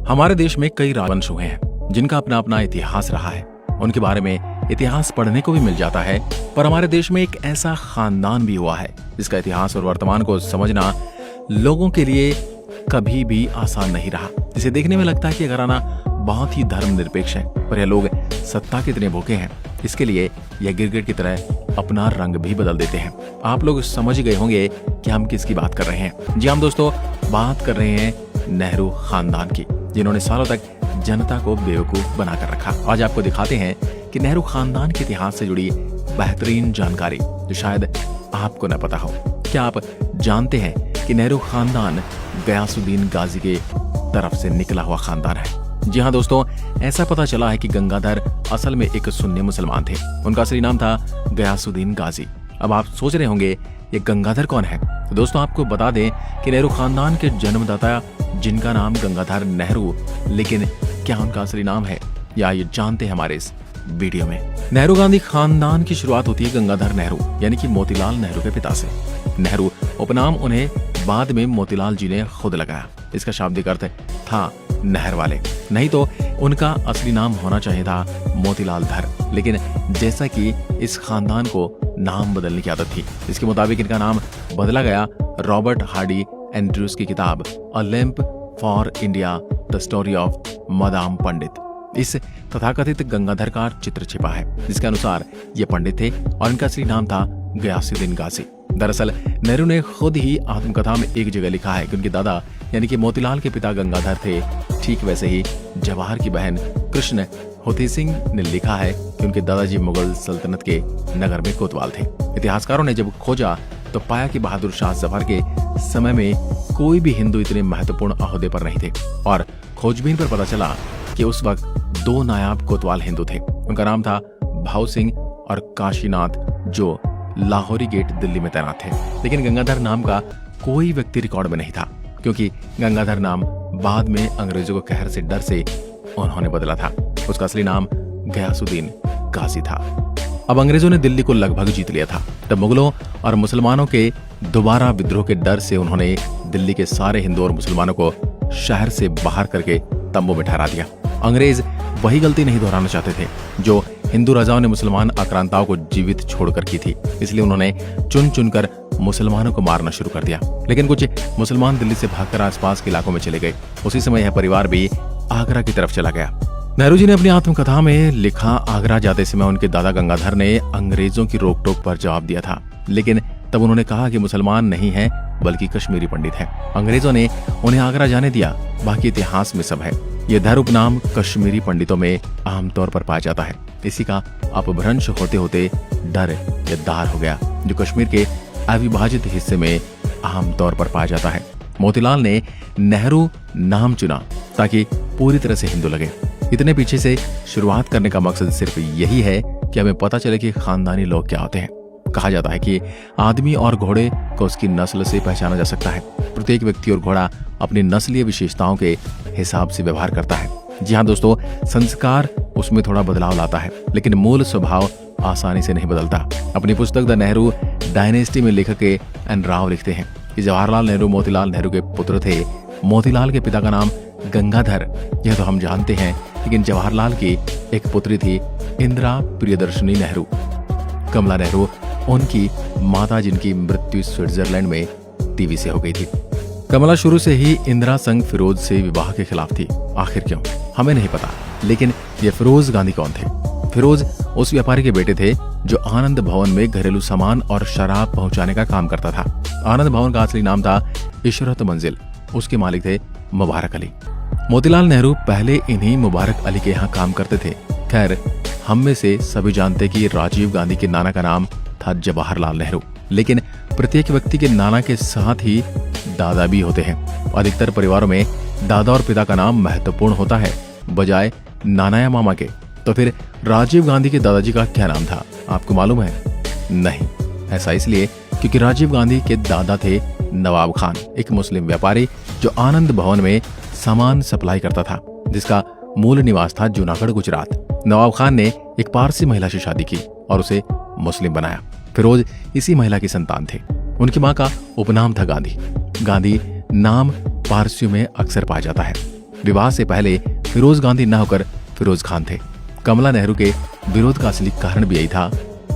हमारे देश में कई राजवंश हुए हैं जिनका अपना अपना इतिहास रहा है। उनके बारे में इतिहास पढ़ने को भी मिल जाता है, पर हमारे देश में एक ऐसा खानदान भी हुआ है जिसका इतिहास और वर्तमान को समझना लोगों के लिए कभी भी आसान नहीं रहा। जिसे देखने में लगता है कि घराना बहुत ही धर्मनिरपेक्ष है, पर यह लोग सत्ता के इतने भूखे हैं, इसके लिए यह गिरगिट की तरह अपना रंग भी बदल देते हैं। आप लोग समझ गए होंगे कि हम किसकी बात कर रहे हैं। जी हम दोस्तों, बात कर रहे हैं नेहरू खानदान की, जिन्होंने सालों तक जनता को बेवकूफ बनाकर रखा। आज आपको दिखाते हैं कि नेहरू खानदान के इतिहास से जुड़ी बेहतरीन जानकारी जो शायद आपको न पता हो। क्या आप जानते हैं कि नेहरू खानदान गयासुद्दीन गाजी के तरफ से निकला हुआ खानदान है? जी हाँ दोस्तों, ऐसा पता चला है कि गंगाधर असल में एक सुन्नी मुसलमान थे। उनका असली नाम था गयासुद्दीन गाजी। अब आप सोच रहे होंगे ये गंगाधर कौन है? तो दोस्तों आपको बता दें कि नेहरू खानदान के जन्मदाता जिनका नाम गंगाधर नेहरू, लेकिन क्या उनका असली नाम है, या ये जानते हैं हमारे इस वीडियो में। नेहरू गांधी खानदान की शुरुआत होती है गंगाधर नेहरू यानी कि मोतीलाल नेहरू के पिता से। नेहरू उपनाम उन्हें बाद में मोतीलाल जी ने खुद लगाया। इसका शाब्दिक अर्थ था नहर वाले, नहीं तो उनका असली नाम होना चाहिए था मोतीलाल धर। लेकिन जैसा कि इस खानदान को नाम बदलने की आदत थी, इसके मुताबिक इनका नाम बदला गया रॉबर्ट हार्डी एंड्रूज की किताब a lamp for India the story of madame Pandit. इस तथाकथित गंगाधर का चित्र छिपा है, जिसके अनुसार ये पंडित थे और इनका असली नाम था गयासुद्दीन गाजी। दरअसल नेहरू ने खुद ही आत्मकथा में एक जगह लिखा है कि उनके दादा यानी कि मोतीलाल के पिता गंगाधर थे। ठीक वैसे ही जवाहर की बहन कृष्ण होती सिंह ने लिखा है कि उनके दादाजी मुगल सल्तनत के नगर में कोतवाल थे। इतिहासकारों ने जब खोजा तो पाया कि बहादुर शाह जफर के समय में कोई भी हिंदू इतने महत्वपूर्ण ओहदे पर नहीं थे, और खोजबीन पर पता चला कि उस वक्त दो नायाब कोतवाल हिंदू थे। उनका नाम था भाऊ सिंह और काशीनाथ, जो लाहौरी गेट दिल्ली में तैनात थे। लेकिन गंगाधर नाम का कोई व्यक्ति रिकॉर्ड में नहीं था, क्योंकि गंगाधर नाम बाद में अंग्रेजों के कहर से डर से उन्होंने बदला था। उसका असली नाम गयासुद्दीन गाजी था। अब अंग्रेजों ने दिल्ली को लगभग जीत लिया था, तब मुगलों और मुसलमानों के दोबारा विद्रोह के डर से उन्होंने दिल्ली के सारे हिंदू और मुसलमानों को शहर से बाहर करके तंबू में ठहरा दिया। अंग्रेज वही गलती नहीं दोहराना चाहते थे जो हिंदू राजाओं ने मुसलमान आक्रांताओं को जीवित छोड़कर की थी, इसलिए उन्होंने चुन चुनकर मुसलमानों को मारना शुरू कर दिया। लेकिन कुछ मुसलमान दिल्ली से भागकर आसपास के इलाकों में चले गए। उसी समय यह परिवार भी आगरा की तरफ चला गया। नेहरू जी ने अपनी आत्मकथा में लिखा, आगरा जाते समय उनके दादा गंगाधर ने अंग्रेजों की रोक टोक पर जवाब दिया था, लेकिन तब उन्होंने कहा कि मुसलमान नहीं है बल्कि कश्मीरी पंडित हैं। अंग्रेजों ने उन्हें आगरा जाने दिया, बाकी इतिहास में सब है। यह धर उपनाम कश्मीरी पंडितों में आमतौर पर पाया जाता है। इसी का अपभ्रंश होते होते डर या दार हो गया, जो कश्मीर के अविभाजित हिस्से में आमतौर पर पाया जाता है। मोतीलाल ने नेहरू नाम चुना ताकि पूरी तरह से हिंदू लगे। इतने पीछे से शुरुआत करने का मकसद सिर्फ यही है कि हमें पता चले कि खानदानी लोग क्या होते हैं। कहा जाता है कि आदमी और घोड़े को उसकी नस्ल से पहचाना जा सकता है। प्रत्येक व्यक्ति और घोड़ा अपनी नस्लीय विशेषताओं के हिसाब से व्यवहार करता है। जी हाँ दोस्तों, संस्कार उसमें थोड़ा बदलाव लाता है, लेकिन मूल स्वभाव आसानी से नहीं बदलता। अपनी पुस्तक द नेहरू डायनेस्टी में लेखक एन राव लिखते हैं कि जवाहरलाल नेहरू मोतीलाल नेहरू के पुत्र थे। मोतीलाल के पिता का नाम गंगाधर, यह तो हम जानते हैं, लेकिन जवाहरलाल की एक पुत्री थी इंदिरा प्रियदर्शनी नेहरू। कमला नेहरू उनकी माता, जिनकी मृत्यु स्विट्जरलैंड में टीबी से हो गई थी। कमला शुरू से ही इंदिरा संग फिरोज से विवाह के खिलाफ थी। आखिर क्यों, हमें नहीं पता, लेकिन ये फिरोज गांधी कौन थे? फिरोज उस व्यापारी के बेटे थे जो आनंद भवन में घरेलू सामान और शराब पहुंचाने का काम करता था। आनंद भवन का असली नाम था इशरत मंजिल। उसके मालिक थे मुबारक अली। मोतीलाल नेहरू पहले इन्हीं मुबारक अली के यहाँ काम करते थे। खैर, हम में से सभी जानते कि राजीव गांधी के नाना का नाम था जवाहरलाल नेहरू, लेकिन प्रत्येक व्यक्ति के नाना के साथ ही दादा भी होते हैं। अधिकतर परिवारों में दादा और पिता का नाम महत्वपूर्ण होता है, बजाय नाना या मामा के। तो फिर राजीव गांधी के दादाजी का क्या नाम था, आपको मालूम है? नहीं। ऐसा इसलिए क्योंकि राजीव गांधी के दादा थे नवाब खान, एक मुस्लिम व्यापारी जो आनंद भवन में सामान सप्लाई करता था, जिसका मूल निवास था जूनागढ़, गुजरात। नवाब खान ने एक पारसी महिला से शादी की और उसे मुस्लिम बनाया। फिरोज इसी महिला की संतान थे। उनकी मां का उपनाम था गांधी। गांधी नाम पारसियों में अक्सर पाया जाता है। विवाह से पहले फिरोज गांधी न होकर फिरोज खान थे। कमला नेहरू के विरोध का असली कारण भी यही था।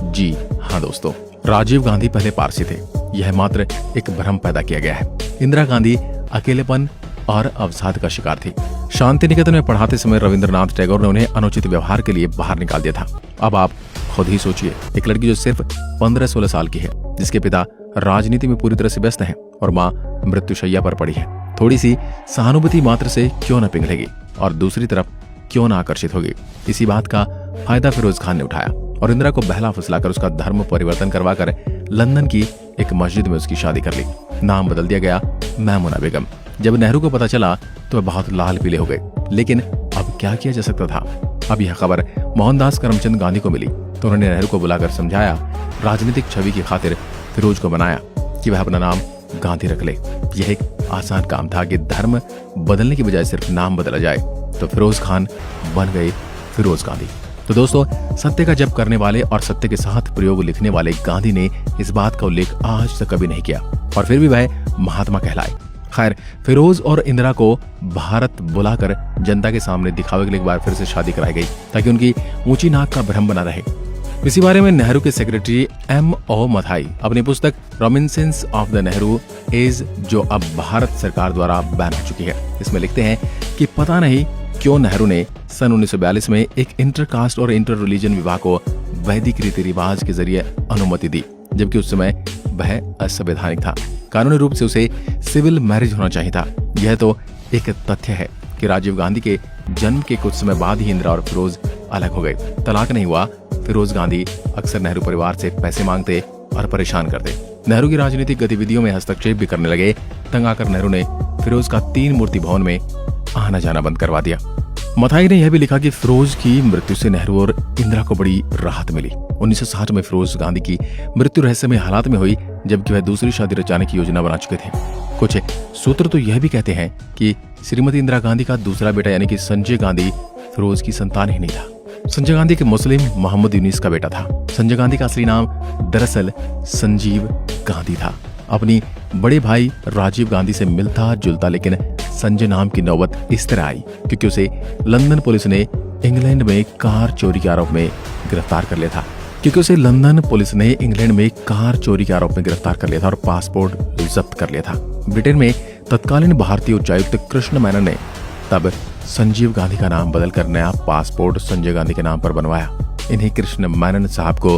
जी हाँ दोस्तों, राजीव गांधी पहले पारसी थे, यह मात्र एक भ्रम पैदा किया गया है। इंदिरा गांधी अकेलेपन और अवसाद का शिकार थी। शांति निकेतन में पढ़ाते समय रविंद्रनाथ टैगोर ने उन्हें अनुचित व्यवहार के लिए बाहर निकाल दिया था। अब आप खुद ही सोचिए, एक लड़की जो सिर्फ 15-16 साल की है, जिसके पिता राजनीति में पूरी तरह से व्यस्त हैं और माँ मृत्युशैया पर पड़ी है, थोड़ी सी सहानुभूति मात्र से क्यों न पिघलेगी और दूसरी तरफ क्यों न आकर्षित होगी। इसी बात का फायदा फिरोज खान ने उठाया और इंदिरा को बहला फुसलाकर उसका धर्म परिवर्तन करवाकर लंदन की एक मस्जिद में उसकी शादी कर ली। नाम बदल दिया गया मैमुना बेगम। जब नेहरू को पता चला तो वह बहुत लाल पीले हो गए, लेकिन अब क्या किया जा सकता था। अब यह खबर मोहनदास करमचंद गांधी को मिली तो उन्होंने नेहरू को बुलाकर समझाया, राजनीतिक छवि की खातिर फिरोज को बनाया कि वह अपना नाम गांधी रख ले। यह एक आसान काम था कि धर्म बदलने की बजाय सिर्फ नाम बदला जाए, तो फिरोज खान बन गए फिरोज गांधी। तो दोस्तों, सत्य का जप करने वाले और सत्य के साथ प्रयोग लिखने वाले गांधी ने इस बात का उल्लेख आज तक कभी नहीं किया और फिर भी वह महात्मा कहलाए। खैर, फिरोज और इंदिरा को भारत बुलाकर जनता के सामने दिखावे के लिए एक बार फिर से शादी कराई गई ताकि उनकी ऊंची नाक का भ्रम बना रहे। इसी बारे में नेहरू के सेक्रेटरी M.O. मथाई अपनी पुस्तक रोमिनेंसेस ऑफ द नेहरू एज, जो अब भारत सरकार द्वारा बैन हो चुकी है, इसमें लिखते हैं कि पता नहीं क्यों नेहरू ने सन 1942 में एक इंटरकास्ट और इंटर रिलीजन विवाह को वैदिक रीति रिवाज के जरिए अनुमति दी, जबकि उस समय वह असंवैधानिक था। कानूनी रूप से उसे सिविल मैरिज होना चाहिए था। यह तो एक तथ्य है कि राजीव गांधी के जन्म के कुछ समय बाद ही इंदिरा और फिरोज अलग हो गए। तलाक नहीं हुआ। फिरोज गांधी अक्सर नेहरू परिवार से पैसे मांगते और परेशान करते। नेहरू की राजनीतिक गतिविधियों में हस्तक्षेप भी करने लगे। तंग आकर नेहरू ने फिरोज का 3 मूर्ति भवन में आना जाना बंद करवा दिया। मथाई ने यह भी लिखा कि फिरोज की मृत्यु से नेहरू और इंदिरा को बड़ी राहत मिली। 1960 में फिरोज गांधी की मृत्यु रहस्यमय हालात में हुई, जबकि वह दूसरी शादी रचाने की योजना बना चुके थे। कुछ सूत्र तो यह भी कहते हैं कि श्रीमती इंदिरा गांधी का दूसरा बेटा यानी कि संजय गांधी फिरोज की संतान ही नहीं था। संजय गांधी के मुस्लिम मोहम्मद यूनिस का बेटा था। संजय गांधी का असली नाम दरअसल संजीव गांधी था। अपनी बड़े भाई राजीव गांधी से मिलता जुलता, लेकिन संजय नाम की नौबत इस तरह आई क्योंकि उसे लंदन पुलिस ने इंग्लैंड में कार चोरी के आरोप में गिरफ्तार कर लिया था और पासपोर्ट जब्त कर लिया था। ब्रिटेन में तत्कालीन भारतीय उच्चायुक्त कृष्ण मेनन ने तब संजीव गांधी का नाम बदलकर नया पासपोर्ट संजय गांधी के नाम पर बनवाया। इन्हीं कृष्ण मेनन साहब को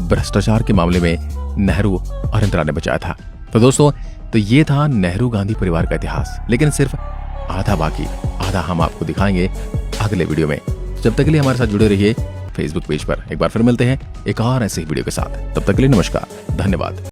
भ्रष्टाचार के मामले में नेहरू और इंदिरा ने बचाया था। तो दोस्तों, तो ये था नेहरू गांधी परिवार का इतिहास, लेकिन सिर्फ आधा बाकी, आधा हम आपको दिखाएंगे अगले वीडियो में। जब तक के लिए हमारे साथ जुड़े रहिए फेसबुक पेज पर। एक बार फिर मिलते हैं एक और ऐसे ही वीडियो के साथ। तब तक के लिए नमस्कार, धन्यवाद।